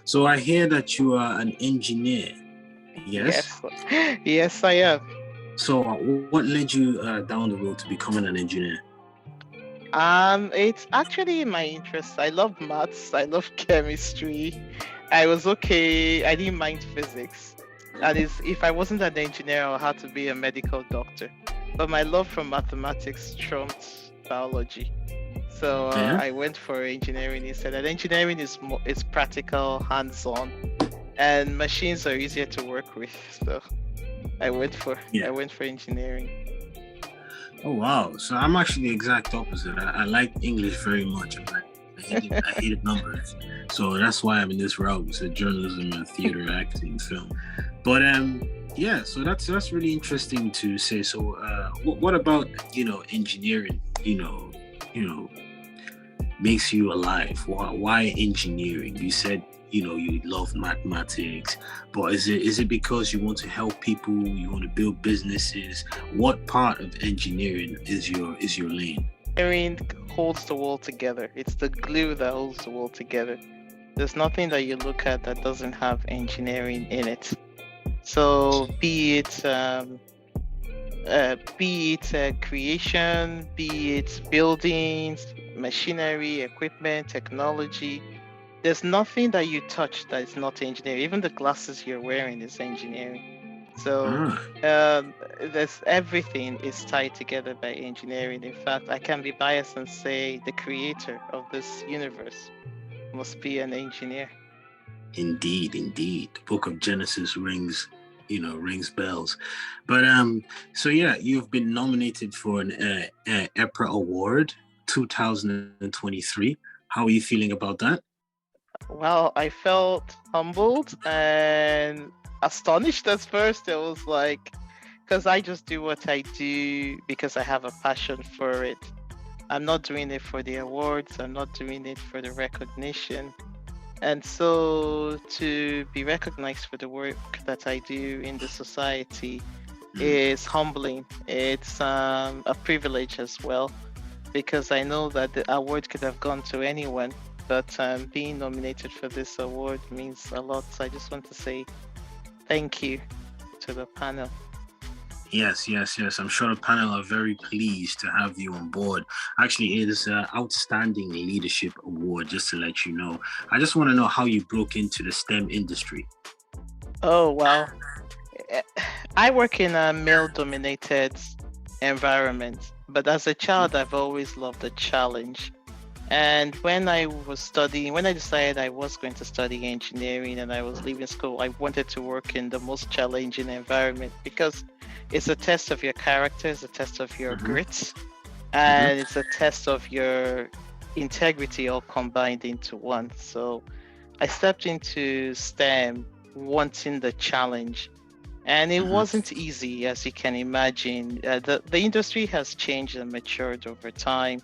So I hear that you are an engineer. Yes. Yes, yes, I am. So what led you down the road to becoming an engineer? It's actually my interest. I love maths. I love chemistry. I was okay. I didn't mind physics. That is, if I wasn't an engineer, I had to be a medical doctor. But my love for mathematics trumped biology. So Yeah. I went for engineering instead. And engineering is practical, hands-on, and machines are easier to work with. So I went for Yeah. I went for engineering. Oh wow! So I'm actually the exact opposite. I like English very much. I hated numbers, so that's why I'm in this route. So journalism and theater, acting, film. But yeah. So that's really interesting to say. So what about engineering? Makes you alive. Why engineering? You said you love mathematics, but is it because you want to help people, you want to build businesses? What part of engineering is your lane? Engineering holds the world together. It's the glue that holds the world together. There's nothing that you look at that doesn't have engineering in it. So be it creation, be it buildings, machinery, equipment, technology. There's nothing that you touch that is not engineering. Even the glasses you're wearing is engineering. So Ah, there's everything is tied together by engineering. In fact, I can be biased and say the creator of this universe must be an engineer. indeed. The book of Genesis rings bells. But so yeah, you've been nominated for an EPRA Award 2023. How are you feeling about that? Well, I felt humbled and astonished at first. It was like, because I just do what I do because I have a passion for it. I'm not doing it for the awards, I'm not doing it for the recognition. And so to be recognized for the work that I do in the society is humbling. It's a privilege as well, because I know that the award could have gone to anyone, but being nominated for this award means a lot. So I just want to say thank you to the panel. Yes. I'm sure the panel are very pleased to have you on board. Actually, it is an outstanding leadership award, just to let you know. I just want to know how you broke into the STEM industry. Oh, wow. Eh, I work in a male-dominated environment, but as a child, I've always loved a challenge. And when I decided I was going to study engineering and I was leaving school, I wanted to work in the most challenging environment because it's a test of your character, it's a test of your grit, and it's a test of your integrity all combined into one. So I stepped into STEM wanting the challenge. And it wasn't easy, as you can imagine. The industry has changed and matured over time.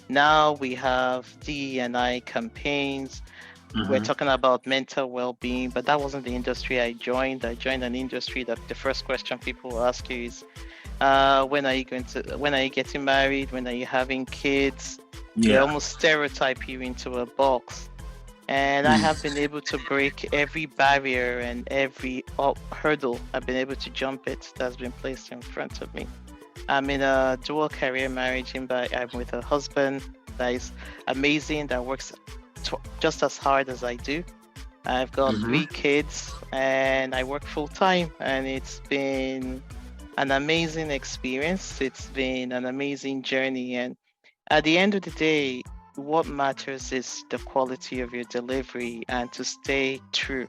Now we have DE&I campaigns. We're talking about mental well-being, but that wasn't the industry I joined. I joined an industry that the first question people will ask you is, when are you getting married? When are you having kids? They almost stereotype you into a box. And I have been able to break every barrier and every hurdle. I've been able to jump it that's been placed in front of me. I'm in a dual career marriage, but I'm with a husband that is amazing, that works just as hard as I do. I've got 3 kids and I work full time, and it's been an amazing experience. It's been an amazing journey. And at the end of the day, what matters is the quality of your delivery and to stay true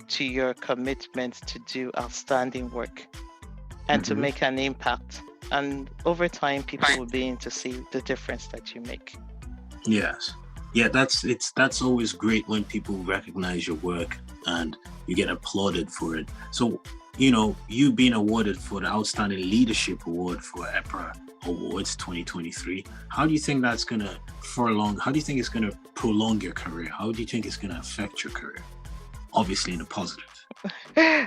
to your commitment to do outstanding work and to make an impact. And over time, people will begin to see the difference that you make. Yes. Yeah, that's always great when people recognize your work and you get applauded for it. So, you being awarded for the Outstanding Leadership Award for EPRA Awards 2023, how do you think that's going to prolong your career? How do you think it's going to affect your career? Obviously in a positive.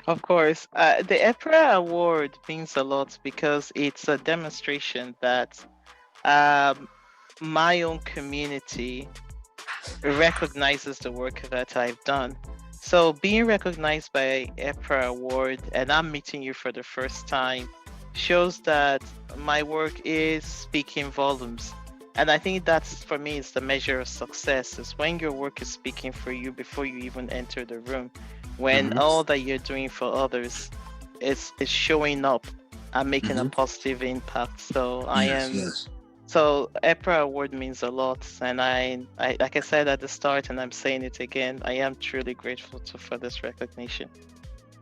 Of course, the EPRA award means a lot because it's a demonstration that my own community recognizes the work that I've done. So being recognized by EPRA award and I'm meeting you for the first time shows that my work is speaking volumes. And I think that's, for me, is the measure of success, is when your work is speaking for you before you even enter the room. When Mm-hmm. all that you're doing for others is showing up and making a Mm-hmm. positive impact. So Yes, yes. so EPRA award means a lot, and I like I said at the start, and I'm saying it again, I am truly grateful for this recognition.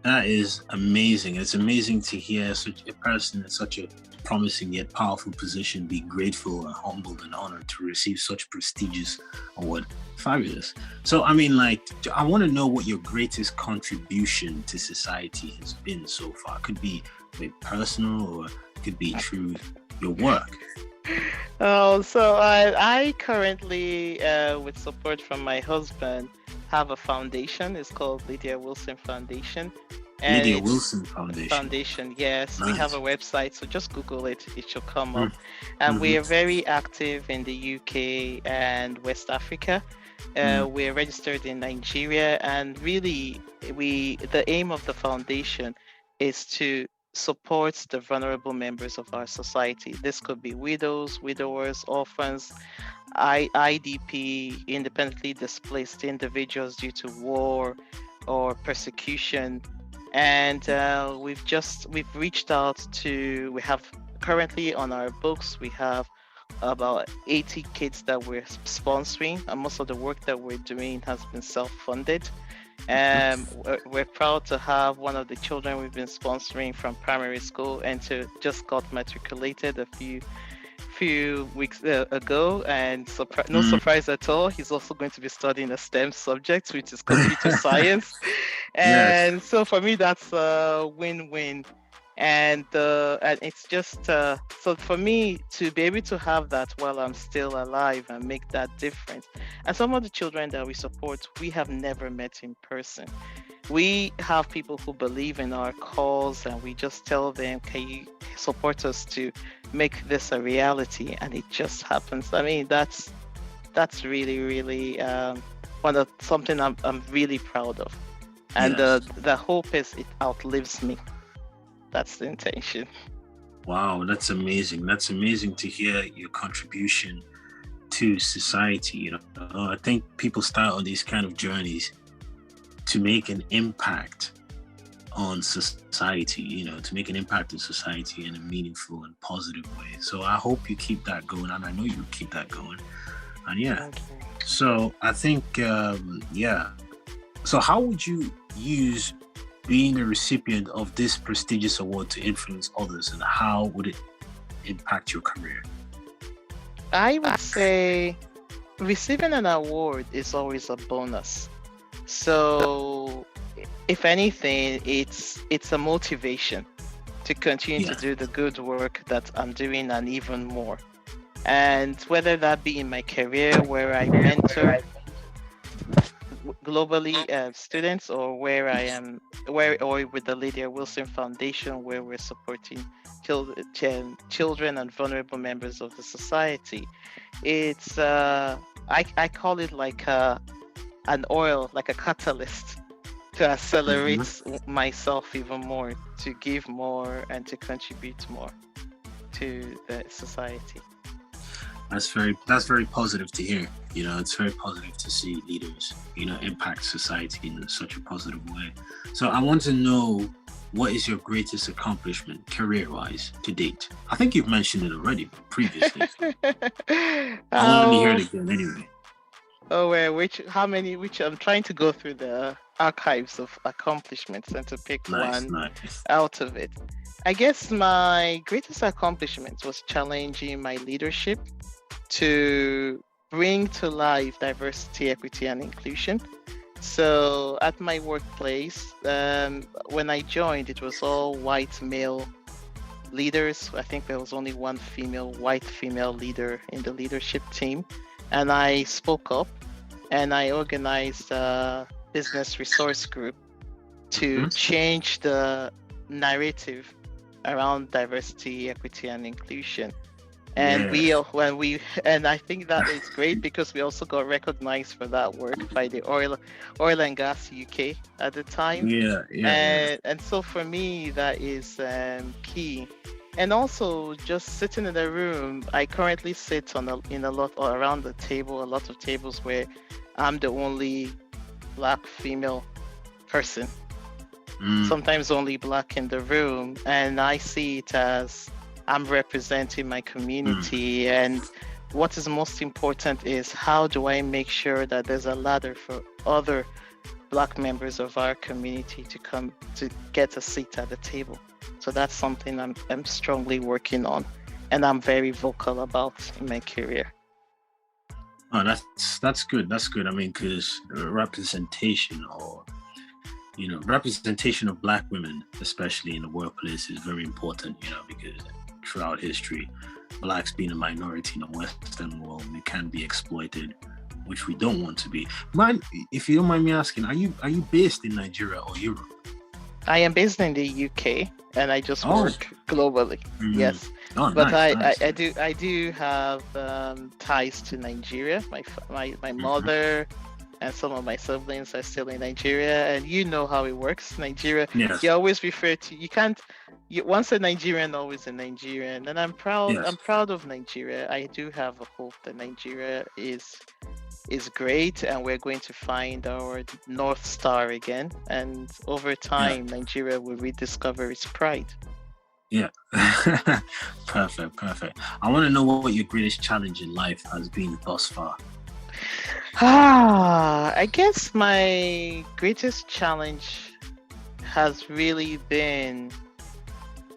That is amazing. It's amazing to hear such a person in such a promising yet powerful position be grateful and humbled and honored to receive such prestigious award. Fabulous. So, I mean, like, I want to know what your greatest contribution to society has been so far. It could be personal or it could be through your work. Oh, so I currently, with support from my husband, have a foundation. It's called Lydia Wilson Foundation. And Lydia it's Wilson Foundation. foundation, yes. We have Nice. a website, so just Google it, it should come up. And Mm-hmm. we are very active in the UK and West Africa. We're registered in Nigeria, and really, the aim of the foundation is to support the vulnerable members of our society. This could be widows, widowers, orphans, IDP, independently displaced individuals due to war or persecution. And we've reached out to, we have currently on our books, we have about 80 kids that we're sponsoring, and most of the work that we're doing has been self-funded. We're proud to have one of the children we've been sponsoring from primary school and to just got matriculated a few weeks ago, and no surprise at all, he's also going to be studying a STEM subject, which is computer science. Yes. And so for me, that's a win-win. And it's just so for me to be able to have that while I'm still alive and make that difference. And some of the children that we support, we have never met in person. We have people who believe in our cause, and we just tell them, can you support us to make this a reality? And it just happens. I mean, that's really, really something I'm really proud of. And Yes. the hope is it outlives me. That's the intention. Wow, that's amazing. That's amazing to hear your contribution to society. I think people start on these kind of journeys to make an impact on society, to make an impact in society in a meaningful and positive way. So I hope you keep that going, and I know you'll keep that going. And yeah, so I think, So how would you use being a recipient of this prestigious award to influence others, and how would it impact your career? I would say receiving an award is always a bonus. So if anything, it's a motivation to continue to do the good work that I'm doing and even more. And whether that be in my career where I mentor globally students, or where I am, or with the Lydia Wilson Foundation, where we're supporting children and vulnerable members of the society. It's I call it like an oil, like a catalyst to accelerate myself even more, to give more and to contribute more to the society. That's very positive to hear. It's very positive to see leaders, impact society in such a positive way. So I want to know, what is your greatest accomplishment career-wise to date? I think you've mentioned it already previously. I want to hear it again anyway. Which I'm trying to go through the archives of accomplishments and to pick one out of it. I guess my greatest accomplishment was challenging my leadership to bring to life diversity, equity, and inclusion. So at my workplace, when I joined, it was all white male leaders. I think there was only one white female leader in the leadership team. And I spoke up and I organized a business resource group to change the narrative around diversity, equity, and inclusion. And Yeah. and I think that is great because we also got recognized for that work by the oil and gas UK at the time. Yeah. Yeah. Yeah. And so for me that is key. And also just sitting in a room, I currently sit in a lot or around the table, a lot of tables where I'm the only black female person, Mm, sometimes only black in the room, and I see it as I'm representing my mm, community. And what is most important is how do I make sure that there's a ladder for other black members of our community to come to get a seat at the table. So that's something I'm strongly working on, and I'm very vocal about in my career. oh, that's good. That's good. I mean, because representation, or representation of Black women, especially in the workplace, is very important. Because throughout history, Blacks being a minority in the Western world, we can be exploited, which we don't want to be. Man, if you don't mind me asking, are you based in Nigeria or Europe? I am based in the UK and I just Oh, work globally. Yes, oh, but nice, nice. I do have ties to Nigeria. My Mhm. mother and some of my siblings are still in Nigeria, and you know how it works. Nigeria, you Yes, always refer to you can't you once a Nigerian, always a Nigerian, and I'm yes. proud of Nigeria. I do have a hope that Nigeria is great, and we're going to find our North Star again. And over Yeah, time, Nigeria will rediscover its pride. yeah. Perfect, perfect. I want to know what your greatest challenge in life has been thus far. I guess my greatest challenge has really been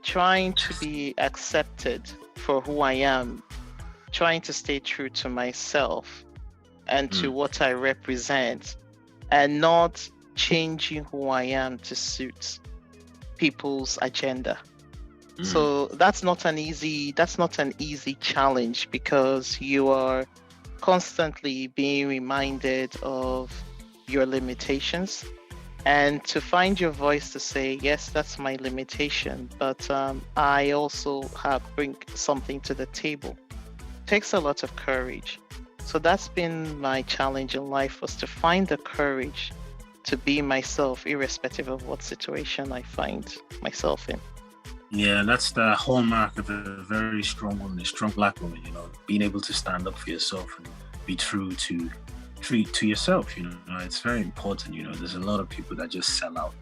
trying to be accepted for who I am, trying to stay true to myself and to Mm, what I represent, and not changing who I am to suit people's agenda. mm, So that's not an easy challenge because you are constantly being reminded of your limitations, and to find your voice to say yes, that's my limitation, but I also have bring something to the table takes a lot of courage. So that's been my challenge in life, was to find the courage to be myself irrespective of what situation I find myself in. yeah, that's the hallmark of a very strong woman, a strong Black woman. Being able to stand up for yourself and be true to yourself. It's very important. There's a lot of people that just sell out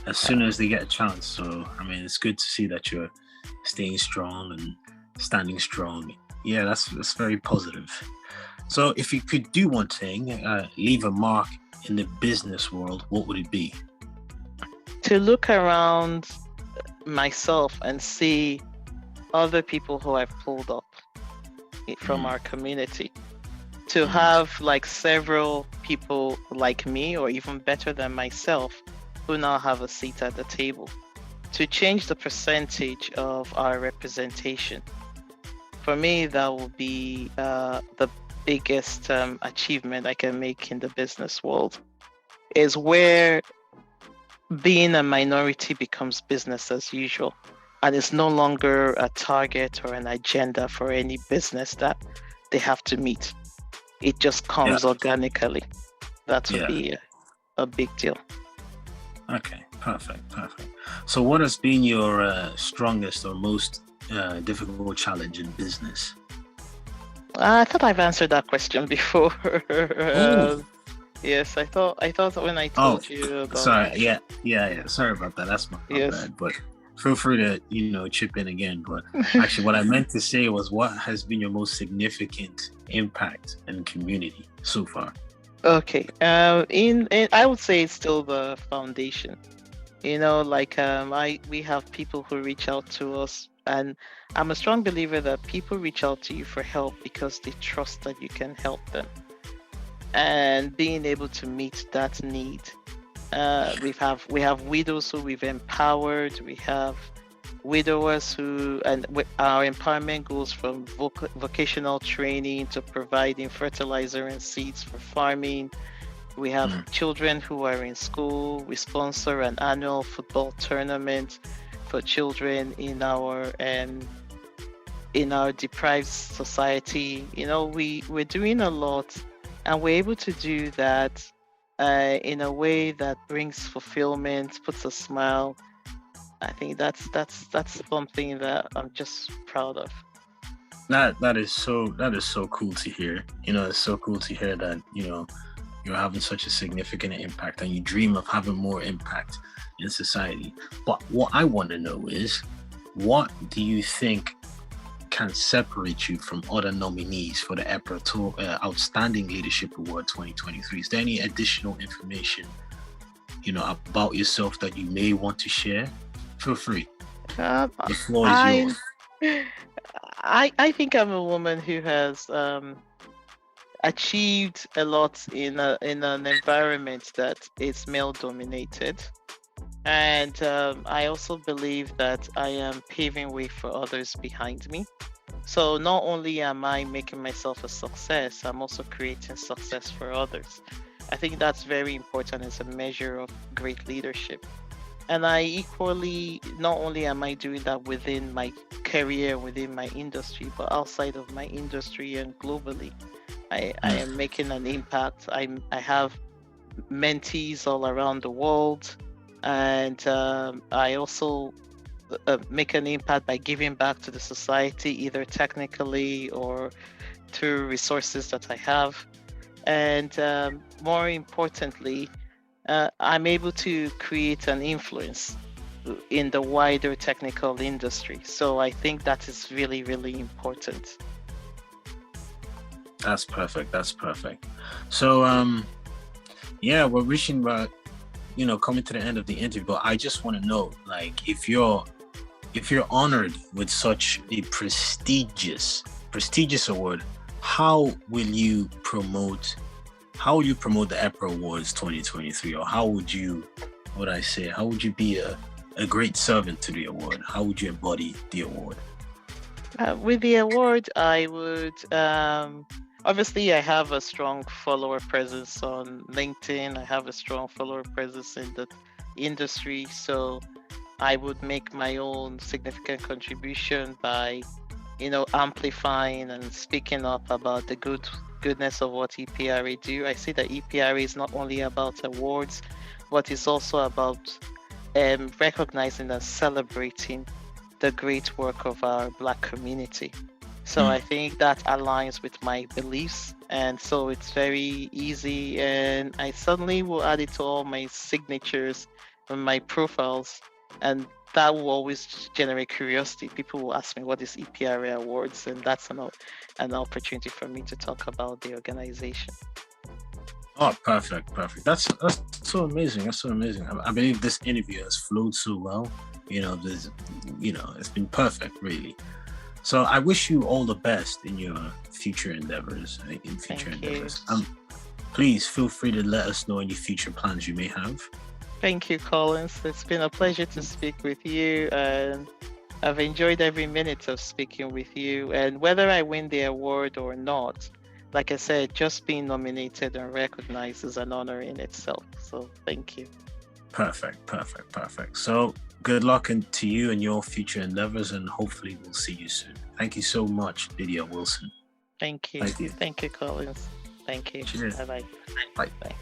as soon as they get a chance. So, I mean, it's good to see that you're staying strong and standing strong. Yeah, that's very positive. So, if you could do one thing, leave a mark in the business world, what would it be? To look around myself and see other people who I've pulled up from Mm, our community, to mm, have like several people like me or even better than myself who now have a seat at the table, to change the percentage of our representation. For me, that will be the biggest achievement I can make in the business world, is where being a minority becomes business as usual. And it's no longer a target or an agenda for any business that they have to meet. It just yeah, comes organically. That would yeah. be a big deal. Okay, perfect, perfect. So, what has been your strongest or most difficult challenge in business? I thought I've answered that question before. Oh, Yes, I thought when I oh, told you about sorry. my Yeah, yeah, yeah. Sorry about that. That's my yes. bad. But feel free to chip in again. But actually, what I meant to say was, what has been your most significant impact in community so far? Okay. In I would say it's still the foundation. Like we have people who reach out to us, and I'm a strong believer that people reach out to you for help because they trust that you can help them, and being able to meet that need. We have widows who we've empowered. We have widowers who, and our empowerment goes from vocational training to providing fertilizer and seeds for farming. We have Mm, children who are in school. We sponsor an annual football tournament for children in our in our deprived society. We're doing a lot, and we're able to do that in a way that brings fulfillment, puts a smile. I think that's something that I'm just proud of. That is so cool to hear. It's so cool to hear that you're having such a significant impact, and you dream of having more impact in society. But what I want to know is, what do you think can separate you from other nominees for the EPRA Outstanding Leadership Award 2023? Is there any additional information, about yourself that you may want to share? Feel free. Um, The floor is I, yours. I think I'm a woman who has achieved a lot in an environment that is male dominated. And I also believe that I am paving way for others behind me. So not only am I making myself a success, I'm also creating success for others. I think that's very important as a measure of great leadership. And I equally, not only am I doing that within my career, within my industry, but outside of my industry and globally, I am making an impact. I have mentees all around the world, and I also make an impact by giving back to the society, either technically or through resources that I have. And more importantly, I'm able to create an influence in the wider technical industry. So I think that is really, really important. That's perfect. That's perfect. So, yeah, we're reaching about, coming to the end of the interview. But I just want to know, like, if you're honored with such a prestigious award, how will you promote the EPRA Awards 2023? Or how would you be a great servant to the award? How would you embody the award? With the award, I would obviously I have a strong follower presence on LinkedIn. I have a strong follower presence in the industry, so I would make my own significant contribution by, amplifying and speaking up about the goodness of what EPRA do. I see that EPRA is not only about awards, but it's also about recognizing and celebrating the great work of our Black community. So I think that aligns with my beliefs, and so it's very easy, and I suddenly will add it to all my signatures and my profiles, and that will always generate curiosity. People will ask me, what is EPRA Awards? And that's an opportunity for me to talk about the organization. Oh, perfect. That's so amazing. That's so amazing. I believe this interview has flowed so well. It's been perfect, really. So I wish you all the best in your future endeavors. Thank you. Please feel free to let us know any future plans you may have. Thank you, Collins. It's been a pleasure to speak with you, and I've enjoyed every minute of speaking with you. And whether I win the award or not, like I said, just being nominated and recognized is an honor in itself. So thank you. Perfect. So good luck to you and your future endeavors, and hopefully we'll see you soon. Thank you so much, Lydia Wilson. Thank you. Thank you, Collins. Thank you. Cheers. Bye-bye. Bye. Bye.